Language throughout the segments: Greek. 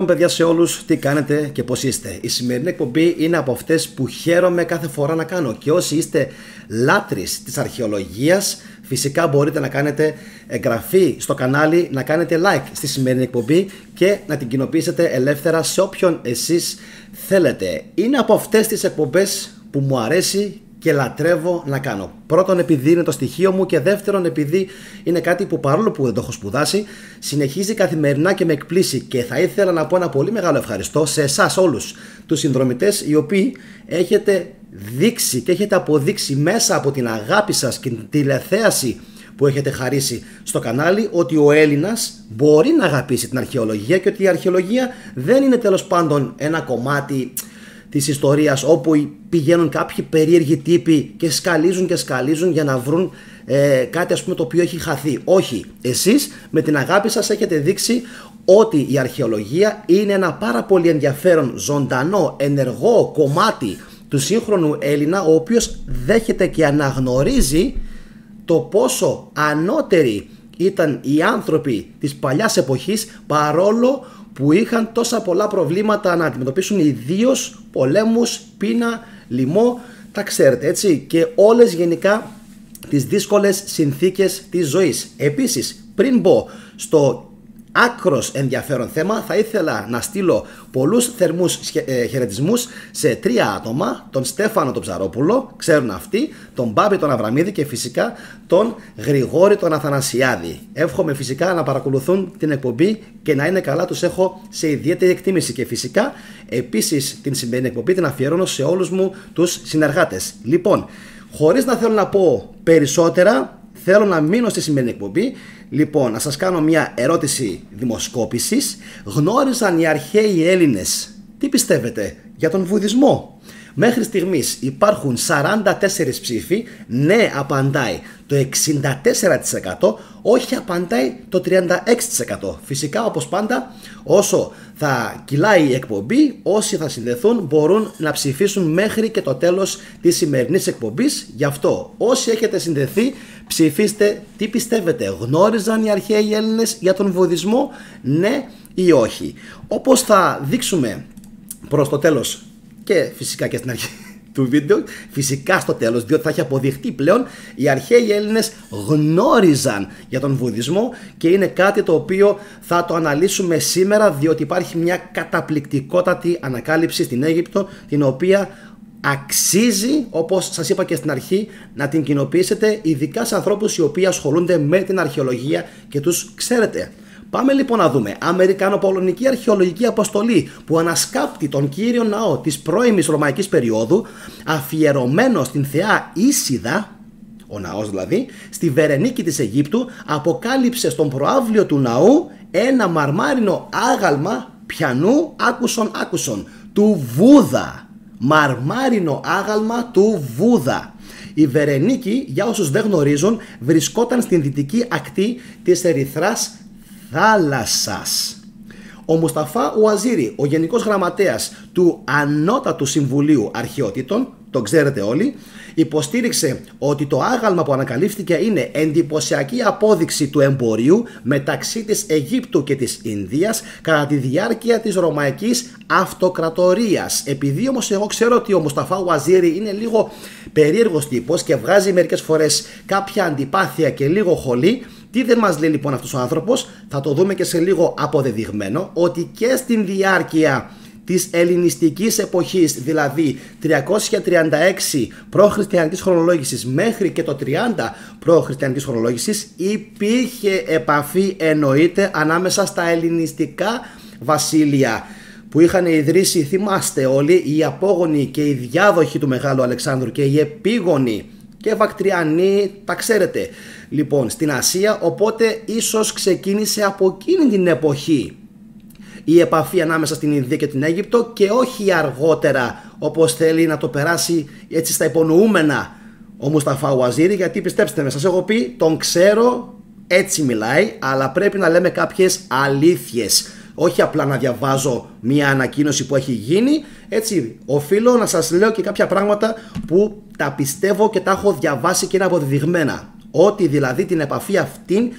Παιδιά σε όλους, τι κάνετε και πώς είστε. Η σημερινή εκπομπή είναι από αυτές που χαίρομαι κάθε φορά να κάνω. Και όσοι είστε λάτρεις της αρχαιολογίας, φυσικά μπορείτε να κάνετε εγγραφή στο κανάλι, να κάνετε like στη σημερινή εκπομπή και να την κοινοποιήσετε ελεύθερα σε όποιον εσείς θέλετε. Είναι από αυτές τις εκπομπές που μου αρέσει και λατρεύω να κάνω. Πρώτον, επειδή είναι το στοιχείο μου, και δεύτερον, επειδή είναι κάτι που, παρόλο που δεν το έχω σπουδάσει, συνεχίζει καθημερινά και με εκπλήσει. Και θα ήθελα να πω ένα πολύ μεγάλο ευχαριστώ σε εσάς όλους τους συνδρομητές, οι οποίοι έχετε δείξει και έχετε αποδείξει μέσα από την αγάπη σας και την τηλεθέαση που έχετε χαρίσει στο κανάλι, ότι ο Έλληνας μπορεί να αγαπήσει την αρχαιολογία και ότι η αρχαιολογία δεν είναι τέλος πάντων ένα κομμάτι της ιστορίας όπου πηγαίνουν κάποιοι περίεργοι τύποι και σκαλίζουν για να βρουν κάτι, ας πούμε, το οποίο έχει χαθεί. Όχι, εσείς με την αγάπη σας έχετε δείξει ότι η αρχαιολογία είναι ένα πάρα πολύ ενδιαφέρον, ζωντανό, ενεργό κομμάτι του σύγχρονου Έλληνα, ο οποίος δέχεται και αναγνωρίζει το πόσο ανώτεροι ήταν οι άνθρωποι της παλιάς εποχής, παρόλο που είχαν τόσα πολλά προβλήματα να αντιμετωπίσουν, ιδίως πολέμους, πείνα, λοιμό, τα ξέρετε, έτσι, και όλες γενικά τις δύσκολες συνθήκες της ζωής. Επίσης, πριν μπω στο άκρος ενδιαφέρον θέμα, θα ήθελα να στείλω πολλούς θερμούς χαιρετισμούς σε τρία άτομα: τον Στέφανο τον Ψαρόπουλο, ξέρουν αυτοί, τον Μπάμπη τον Αβραμίδη και φυσικά τον Γρηγόρη τον Αθανασιάδη. Εύχομαι φυσικά να παρακολουθούν την εκπομπή και να είναι καλά, τους έχω σε ιδιαίτερη εκτίμηση. Και φυσικά επίσης την σημερινή εκπομπή την αφιερώνω σε όλους μου τους συνεργάτες. Λοιπόν, χωρίς να θέλω να πω περισσότερα, θέλω να μείνω στη σημερινή εκπομπή. Λοιπόν, να σας κάνω μια ερώτηση δημοσκόπησης. Γνώριζαν οι αρχαίοι Έλληνες, τι πιστεύετε, για τον βουδισμό? Μέχρι στιγμής υπάρχουν 44 ψήφοι, ναι απαντάει το 64%, όχι απαντάει το 36%. Φυσικά, όπως πάντα, όσο θα κυλάει η εκπομπή, όσοι θα συνδεθούν μπορούν να ψηφίσουν μέχρι και το τέλος της σημερινής εκπομπής. Γι' αυτό, όσοι έχετε συνδεθεί, ψηφίστε τι πιστεύετε. Γνώριζαν οι αρχαίοι Έλληνες για τον βουδισμό, ναι ή όχι? Όπως θα δείξουμε προς το τέλος και φυσικά και στην αρχή του βίντεο, φυσικά στο τέλος, διότι θα έχει αποδειχτεί πλέον, οι αρχαίοι Έλληνες γνώριζαν για τον βουδισμό και είναι κάτι το οποίο θα το αναλύσουμε σήμερα, διότι υπάρχει μια καταπληκτικότατη ανακάλυψη στην Αίγυπτο, την οποία αξίζει, όπως σας είπα και στην αρχή, να την κοινοποιήσετε, ειδικά σε ανθρώπους οι οποίοι ασχολούνται με την αρχαιολογία και τους ξέρετε. Πάμε λοιπόν να δούμε. Αμερικανοπολωνική αρχαιολογική αποστολή που ανασκάπτει τον κύριο ναό της πρώιμης ρωμαϊκής περίοδου, αφιερωμένο στην θεά Ίσιδα, ο ναός δηλαδή, στη Βερενίκη της Αιγύπτου, αποκάλυψε στον προάβλιο του ναού ένα μαρμάρινο άγαλμα πιανού, άκουσον, του Βούδα. Μαρμάρινο άγαλμα του Βούδα. Η Βερενίκη, για όσους δεν γνωρίζουν, βρισκόταν στην δυτική ακτή της Ερυθράς Θάλασσας. Ο Μουσταφά Ουαζίρι, ο Γενικός Γραμματέας του Ανώτατου Συμβουλίου Αρχαιότητων, το ξέρετε όλοι, υποστήριξε ότι το άγαλμα που ανακαλύφθηκε είναι εντυπωσιακή απόδειξη του εμπορίου μεταξύ της Αιγύπτου και της Ινδίας κατά τη διάρκεια της Ρωμαϊκής Αυτοκρατορίας. Επειδή όμως εγώ ξέρω ότι ο Μουσταφά Ουαζίρι είναι λίγο περίεργος τύπος και βγάζει μερικές φορές κάποια αντιπάθεια και λίγο χολή, τι δεν μας λέει λοιπόν αυτός ο άνθρωπος? Θα το δούμε και σε λίγο αποδεδειγμένο, ότι και στην διάρκεια της ελληνιστικής εποχής, δηλαδή 336 π.Χ. χρονολόγησης μέχρι και το 30 π.Χ. χρονολόγησης, υπήρχε επαφή, εννοείται, ανάμεσα στα ελληνιστικά βασίλεια που είχαν ιδρύσει, θυμάστε όλοι, οι απόγονοι και οι διάδοχοι του Μεγάλου Αλεξάνδρου και οι επίγονοι και Βακτριανοί, τα ξέρετε, λοιπόν, στην Ασία. Οπότε ίσως ξεκίνησε από εκείνη την εποχή η επαφή ανάμεσα στην Ινδία και την Αίγυπτο, και όχι αργότερα, όπως θέλει να το περάσει έτσι στα υπονοούμενα ο Μουσταφά Ουαζίρι, γιατί πιστέψτε με, σας έχω πει, τον ξέρω, έτσι μιλάει, αλλά πρέπει να λέμε κάποιες αλήθειες, όχι απλά να διαβάζω μια ανακοίνωση που έχει γίνει. Έτσι, οφείλω να σας λέω και κάποια πράγματα που τα πιστεύω και τα έχω διαβάσει και είναι αποδεδειγμένα. Ότι δηλαδή την επαφή αυτήν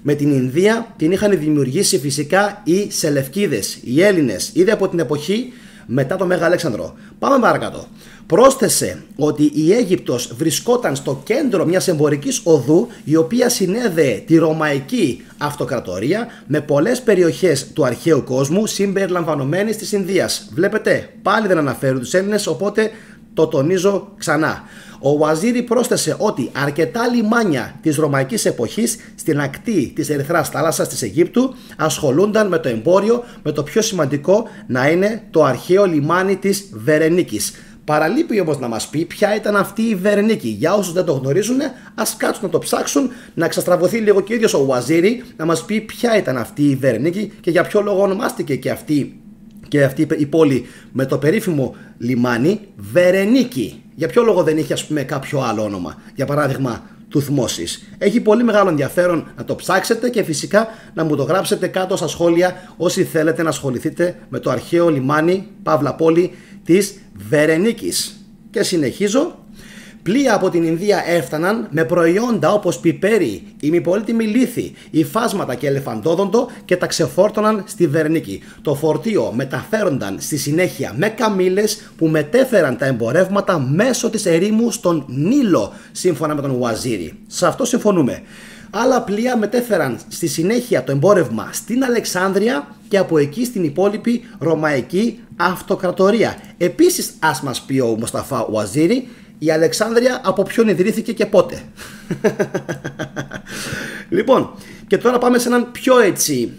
με την Ινδία την είχαν δημιουργήσει φυσικά οι Σελευκίδες, οι Έλληνες, ήδη από την εποχή μετά το Μέγα Αλέξανδρο. Πάμε παρακάτω. Πρόσθεσε ότι η Αίγυπτος βρισκόταν στο κέντρο μιας εμπορικής οδού, η οποία συνέδεε τη Ρωμαϊκή Αυτοκρατορία με πολλές περιοχές του αρχαίου κόσμου συμπεριλαμβανομένης της Ινδίας. Βλέπετε, πάλι δεν αναφέρουν τους Έλληνες, οπότε το τονίζω ξανά. Ο Ουαζίρι πρόσθεσε ότι αρκετά λιμάνια της Ρωμαϊκής εποχής στην ακτή της Ερυθράς θάλασσας της Αιγύπτου ασχολούνταν με το εμπόριο, με το πιο σημαντικό να είναι το αρχαίο λιμάνι της Βερενίκης. Παραλείπει όμως να μας πει ποια ήταν αυτή η Βερενίκη. Για όσους δεν το γνωρίζουν, ας κάτσουν να το ψάξουν, να εξαστραβωθεί λίγο και ο ίδιος ο Ουαζίρι, να μας πει ποια ήταν αυτή η Βερενίκη και για ποιο λόγο ονομάστηκε και αυτή η πόλη με το περίφημο λιμάνι Βερενίκη. Για ποιο λόγο δεν είχε, ας πούμε, κάποιο άλλο όνομα, για παράδειγμα Τουθμώσης. Έχει πολύ μεγάλο ενδιαφέρον να το ψάξετε και φυσικά να μου το γράψετε κάτω στα σχόλια όσοι θέλετε να ασχοληθείτε με το αρχαίο λιμάνι, παύλα πόλη της Βερενίκης. Και συνεχίζω. Πλοία από την Ινδία έφταναν με προϊόντα όπως πιπέρι, ημιπολίτιμη λίθη, υφάσματα και ελεφαντόδοντο και τα ξεφόρτωναν στη Βερνίκη. Το φορτίο μεταφέρονταν στη συνέχεια με καμήλες που μετέφεραν τα εμπορεύματα μέσω της ερήμου στον Νείλο, σύμφωνα με τον Ουαζίρι. Σε αυτό συμφωνούμε. Άλλα πλοία μετέφεραν στη συνέχεια το εμπόρευμα στην Αλεξάνδρεια και από εκεί στην υπόλοιπη Ρωμαϊκή Αυτοκρατορία. Επίσης, ας μας πει ο Μουσταφά Ουαζίρι, η Αλεξάνδρεια από ποιον ιδρύθηκε και πότε. Λοιπόν, και τώρα πάμε σε έναν πιο έτσι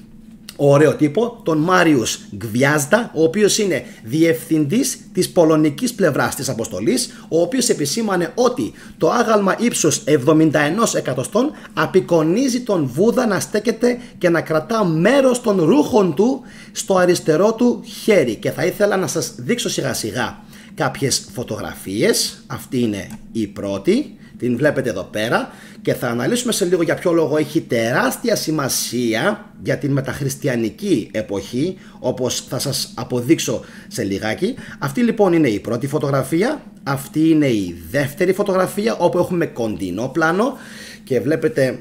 ωραίο τύπο, τον Μάριους Γκβιάζδα, ο οποίος είναι διευθυντής της πολωνικής πλευράς της αποστολής, ο οποίος επισήμανε ότι το άγαλμα ύψους 71 εκατοστών απεικονίζει τον Βούδα να στέκεται και να κρατά μέρος των ρούχων του στο αριστερό του χέρι. Και θα ήθελα να σας δείξω σιγά σιγά κάποιες φωτογραφίες. Αυτή είναι η πρώτη, την βλέπετε εδώ πέρα, και θα αναλύσουμε σε λίγο για ποιο λόγο έχει τεράστια σημασία για την μεταχριστιανική εποχή, όπως θα σας αποδείξω σε λιγάκι. Αυτή λοιπόν είναι η πρώτη φωτογραφία, αυτή είναι η δεύτερη φωτογραφία όπου έχουμε κοντινό πλάνο και βλέπετε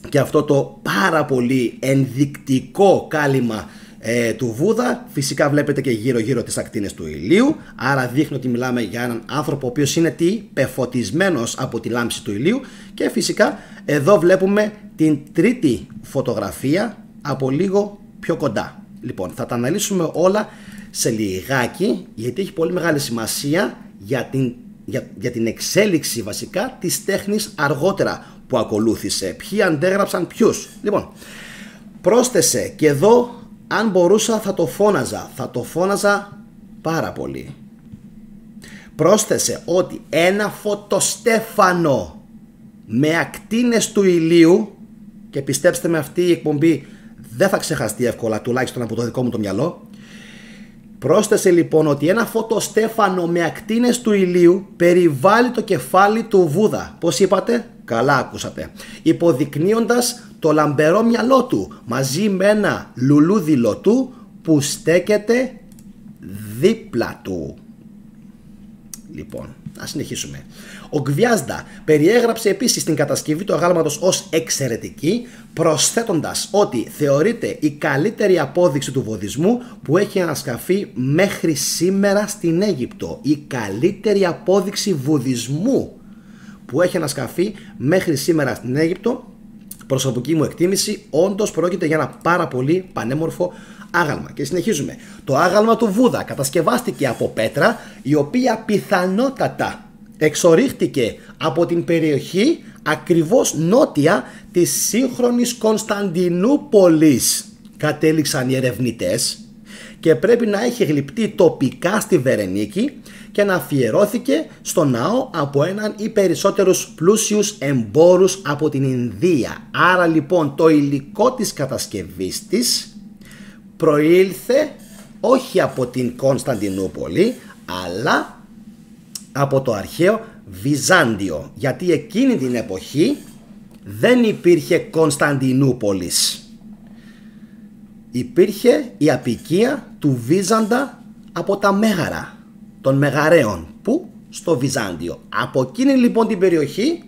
και αυτό το πάρα πολύ ενδεικτικό κάλυμα του Βούδα. Φυσικά βλέπετε και γύρω γύρω τις ακτίνες του ηλίου, άρα δείχνει ότι μιλάμε για έναν άνθρωπο ο οποίος είναι πεφωτισμένος από τη λάμψη του ηλίου. Και φυσικά εδώ βλέπουμε την τρίτη φωτογραφία από λίγο πιο κοντά. Λοιπόν, θα τα αναλύσουμε όλα σε λιγάκι, γιατί έχει πολύ μεγάλη σημασία για την εξέλιξη βασικά της τέχνης αργότερα που ακολούθησε, ποιοι αντέγραψαν ποιους. Λοιπόν, πρόσθεσε και εδώ, αν μπορούσα θα το φώναζα πάρα πολύ. Πρόσθεσε ότι ένα φωτοστέφανο με ακτίνες του ηλίου, και πιστέψτε με, αυτή η εκπομπή δεν θα ξεχαστεί εύκολα, τουλάχιστον από το δικό μου το μυαλό. Πρόσθεσε λοιπόν ότι ένα φωτοστέφανο με ακτίνες του ηλίου περιβάλλει το κεφάλι του Βούδα. Πώς είπατε? Καλά ακούσατε. Υποδεικνύοντας το λαμπερό μυαλό του μαζί με ένα λουλούδι λωτού που στέκεται δίπλα του. Λοιπόν, ας συνεχίσουμε. Ο Γκβιάζδα περιέγραψε επίσης την κατασκευή του αγάλματος ως εξαιρετική, προσθέτοντας ότι θεωρείται η καλύτερη απόδειξη του βουδισμού που έχει ανασκαφεί μέχρι σήμερα στην Αίγυπτο. Η καλύτερη απόδειξη βουδισμού που έχει ανασκαφεί μέχρι σήμερα στην Αίγυπτο. Προσωπική μου εκτίμηση, όντως πρόκειται για ένα πάρα πολύ πανέμορφο άγαλμα. Και συνεχίζουμε. Το άγαλμα του Βούδα κατασκευάστηκε από πέτρα, η οποία πιθανότατα εξορίχτηκε από την περιοχή ακριβώς νότια της σύγχρονης Κωνσταντινούπολης, κατέληξαν οι ερευνητές, και πρέπει να έχει γλυπτεί τοπικά στη Βερενίκη και να αφιερώθηκε στο ναό από έναν ή περισσότερους πλούσιους εμπόρους από την Ινδία. Άρα λοιπόν το υλικό της κατασκευής της προήλθε όχι από την Κωνσταντινούπολη, αλλά από το αρχαίο Βυζάντιο, γιατί εκείνη την εποχή δεν υπήρχε Κωνσταντινούπολης. Υπήρχε η αποικία του Βίζαντα από τα Μέγαρα, των Μεγαραίων, που στο Βυζάντιο. Από εκείνη λοιπόν την περιοχή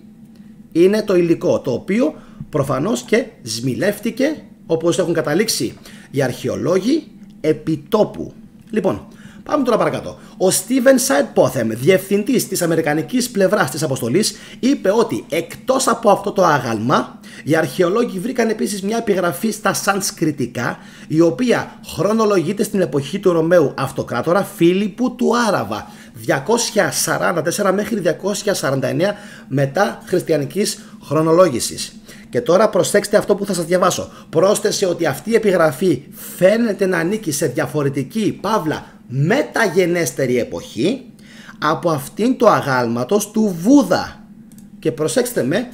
είναι το υλικό, το οποίο προφανώς και σμιλεύτηκε, όπως έχουν καταλήξει οι αρχαιολόγοι, επιτόπου. Λοιπόν, πάμε τώρα παρακάτω. Ο Στίβεν Σάιτποθεμ, διευθυντής της αμερικανικής πλευράς της αποστολής, είπε ότι εκτός από αυτό το άγαλμα, οι αρχαιολόγοι βρήκαν επίσης μια επιγραφή στα σανσκριτικά, η οποία χρονολογείται στην εποχή του Ρωμαίου Αυτοκράτορα Φίλιππου του Άραβα, 244 μέχρι 249 μετά χριστιανικής χρονολόγησης. Και τώρα προσέξτε αυτό που θα σας διαβάσω. Πρόσθεσε ότι αυτή η επιγραφή φαίνεται να ανήκει σε διαφορετική, παύλα, μεταγενέστερη εποχή από αυτήν το αγάλματος του Βούδα. Και προσέξτε με,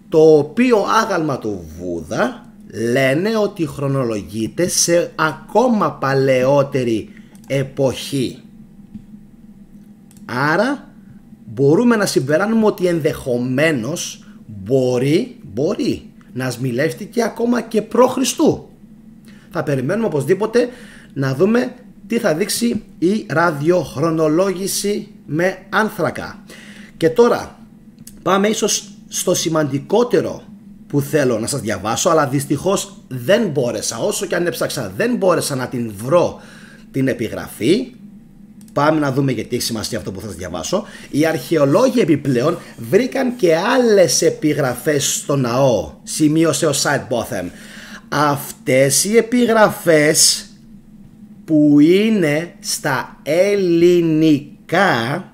το οποίο άγαλμα του Βούδα λένε ότι χρονολογείται σε ακόμα παλαιότερη εποχή. Άρα μπορούμε να συμπεράνουμε ότι ενδεχομένως μπορεί να σμιλεύτηκε ακόμα και προ Χριστού. Θα περιμένουμε οπωσδήποτε να δούμε τι θα δείξει η ραδιοχρονολόγηση με άνθρακα. Και τώρα πάμε ίσως στο σημαντικότερο που θέλω να σας διαβάσω, αλλά δυστυχώς δεν μπόρεσα, όσο και αν έψαξα δεν μπόρεσα να την βρω την επιγραφή. Πάμε να δούμε γιατί έχει σημασία αυτό που θα σας διαβάσω. Οι αρχαιολόγοι επιπλέον βρήκαν και άλλες επιγραφές στο ναό, σημείωσε ο Σάιτποθεμ. Αυτές οι επιγραφές που είναι στα ελληνικά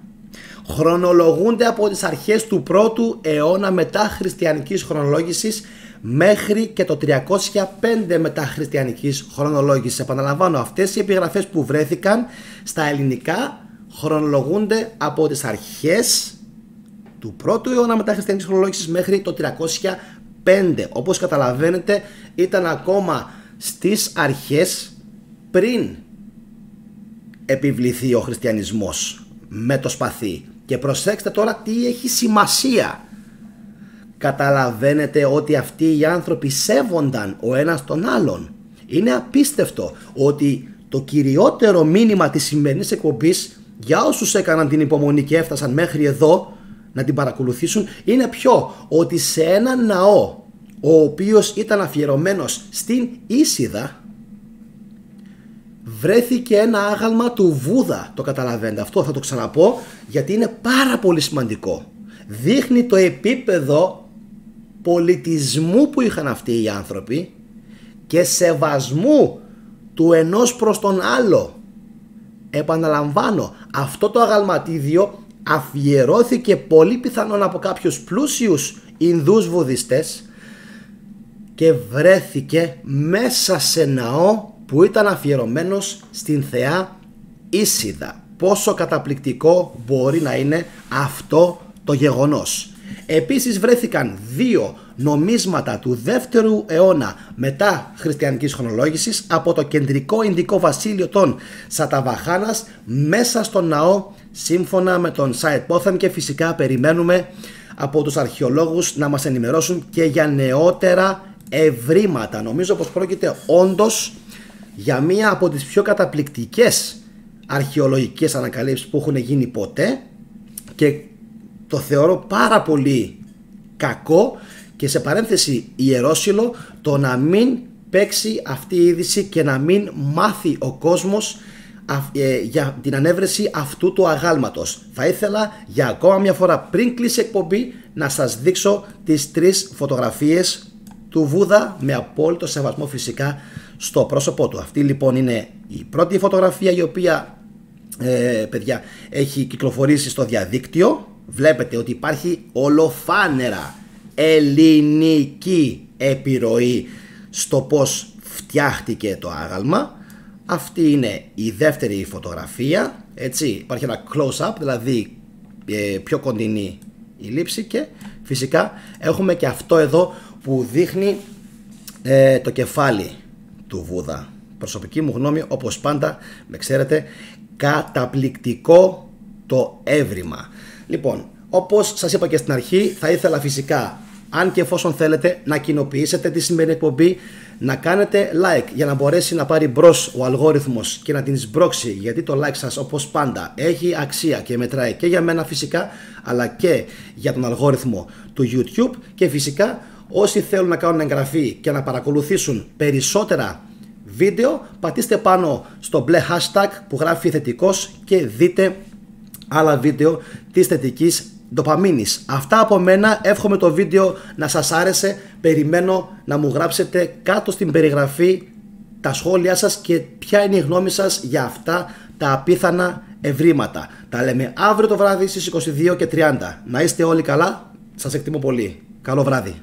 χρονολογούνται από τις αρχές του 1ου αιώνα μετά χριστιανικής χρονολόγησης μέχρι και το 305 μετά χριστιανικής χρονολόγησης. Επαναλαμβάνω, αυτές οι επιγραφές που βρέθηκαν στα ελληνικά χρονολογούνται από τις αρχές του 1ου αιώνα μετά χριστιανικής χρονολόγησης μέχρι το 305. Όπως καταλαβαίνετε, ήταν ακόμα στις αρχές πριν επιβληθεί ο χριστιανισμός με το σπαθί. Και προσέξτε τώρα τι έχει σημασία. Καταλαβαίνετε ότι αυτοί οι άνθρωποι σέβονταν ο ένας τον άλλον. Είναι απίστευτο ότι το κυριότερο μήνυμα της σημερινής εκπομπής, για όσους έκαναν την υπομονή και έφτασαν μέχρι εδώ να την παρακολουθήσουν, είναι ποιο? Ότι σε ένα ναό ο οποίος ήταν αφιερωμένος στην Ίσιδα βρέθηκε ένα άγαλμα του Βούδα. Το καταλαβαίνετε αυτό? Θα το ξαναπώ γιατί είναι πάρα πολύ σημαντικό. Δείχνει το επίπεδο πολιτισμού που είχαν αυτοί οι άνθρωποι και σεβασμού του ενός προς τον άλλο. Επαναλαμβάνω, αυτό το αγαλματίδιο αφιερώθηκε πολύ πιθανόν από κάποιους πλούσιους Ινδούς βουδιστές και βρέθηκε μέσα σε ναό που ήταν αφιερωμένος στην θεά Ίσιδα. Πόσο καταπληκτικό μπορεί να είναι αυτό το γεγονός. Επίσης βρέθηκαν 2 νομίσματα του 2ου αιώνα μετά χριστιανικής χρονολόγησης από το κεντρικό Ινδικό βασίλειο των Σαταβαχάνας μέσα στο ναό, σύμφωνα με τον Σάιτποθεμ, και φυσικά περιμένουμε από τους αρχαιολόγους να μας ενημερώσουν και για νεότερα ευρήματα. Νομίζω πως πρόκειται όντως για μία από τις πιο καταπληκτικές αρχαιολογικές ανακαλύψεις που έχουν γίνει ποτέ και το θεωρώ πάρα πολύ κακό και σε παρένθεση ιερόσυλο το να μην παίξει αυτή η είδηση και να μην μάθει ο κόσμος για την ανέβρεση αυτού του αγάλματος. Θα ήθελα για ακόμα μια φορά πριν κλείσει εκπομπή να σας δείξω τις 3 φωτογραφίες του Βούδα με απόλυτο σεβασμό φυσικά στο πρόσωπό του. Αυτή λοιπόν είναι η πρώτη φωτογραφία η οποία παιδιά έχει κυκλοφορήσει στο διαδίκτυο. Βλέπετε ότι υπάρχει ολοφάνερα ελληνική επιρροή στο πως φτιάχτηκε το άγαλμα. Αυτή είναι η δεύτερη φωτογραφία, έτσι, υπάρχει ένα close-up, δηλαδή πιο κοντινή η λήψη, και φυσικά έχουμε και αυτό εδώ που δείχνει το κεφάλι του Βούδα. Προσωπική μου γνώμη, όπως πάντα, με ξέρετε, καταπληκτικό το έβριμα. Λοιπόν, όπως σας είπα και στην αρχή, θα ήθελα φυσικά, αν και εφόσον θέλετε, να κοινοποιήσετε τη σημερινή εκπομπή, να κάνετε like για να μπορέσει να πάρει μπρος ο αλγόριθμος και να την σμπρώξει, γιατί το like σας όπως πάντα έχει αξία και μετράει και για μένα φυσικά, αλλά και για τον αλγόριθμο του YouTube, και φυσικά Όσοι θέλουν να κάνουν εγγραφή και να παρακολουθήσουν περισσότερα βίντεο, πατήστε πάνω στο μπλε hashtag που γράφει θετικός και δείτε άλλα βίντεο της θετικής ντοπαμίνης. Αυτά από μένα, εύχομαι το βίντεο να σας άρεσε, περιμένω να μου γράψετε κάτω στην περιγραφή τα σχόλιά σας και ποια είναι η γνώμη σας για αυτά τα απίθανα ευρήματα. Τα λέμε αύριο το βράδυ στις 22:30. Να είστε όλοι καλά, σας εκτιμώ πολύ. Καλό βράδυ.